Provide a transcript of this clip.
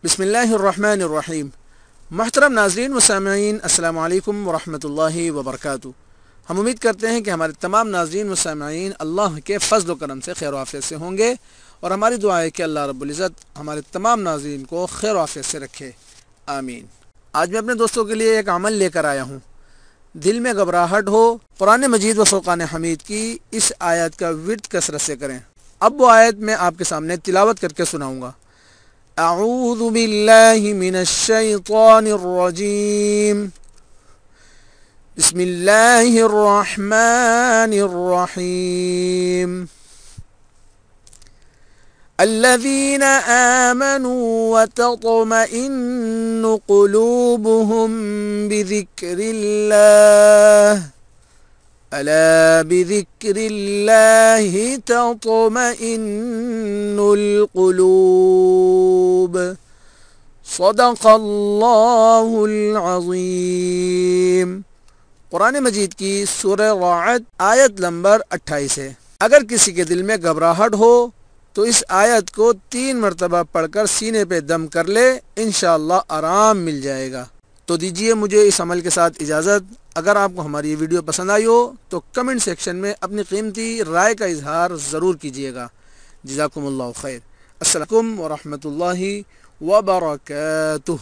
बिस्मिल्लाहिर्रहमानिर्रहीम। मुहतरम नाज़रीन व सामईन, अस्सलामु अलैकुम व रहमतुल्लाहि व बरकातुहू। हम उम्मीद करते हैं कि हमारे तमाम नाज़रीन व सामईन अल्लाह के फ़ज़ल व करम से खैर आफ़ियत से होंगे और हमारी दुआ है कि अल्लाह रब्बुल इज़्ज़त हमारे तमाम नाज़रीन को खैर आफ़ियत से रखे, आमीन। आज मैं अपने दोस्तों के लिए एक अमल लेकर आया हूँ। दिल में घबराहट हो, कुरान मजीद व फ़ुरक़ान हमीद की इस आयत का विर्द कसरत से करें। अब वो आयत मैं आपके सामने तिलावत करके सुनाऊँगा। अऊज़ु बिल्लाहि मिनश शैतानिर रजीम। बिस्मिल्लाहिर रहमानिर रहीम। الذين آمنوا وتطمئن قلوبهم بذكر الله ألا بذكر الله تطمئن القلوب صدق الله العظيم۔ قرآن مجید کی سورہ رعد آیت نمبر 28 ہے۔ اگر کسی کے دل میں گھبراہٹ ہو تو اس آیت کو 3 مرتبہ پڑھ کر سینے پہ دم کر لے، انشاءاللہ آرام مل جائے گا۔ تو دیجئے مجھے اس عمل کے ساتھ اجازت۔ اگر آپ کو ہماری یہ ویڈیو پسند آئی ہو تو کمنٹ سیکشن میں اپنی قیمتی رائے کا اظہار ضرور کیجئے گا۔ جزاکم اللہ خیر۔ السلام علیکم ورحمۃ اللہ وبرکاتہ۔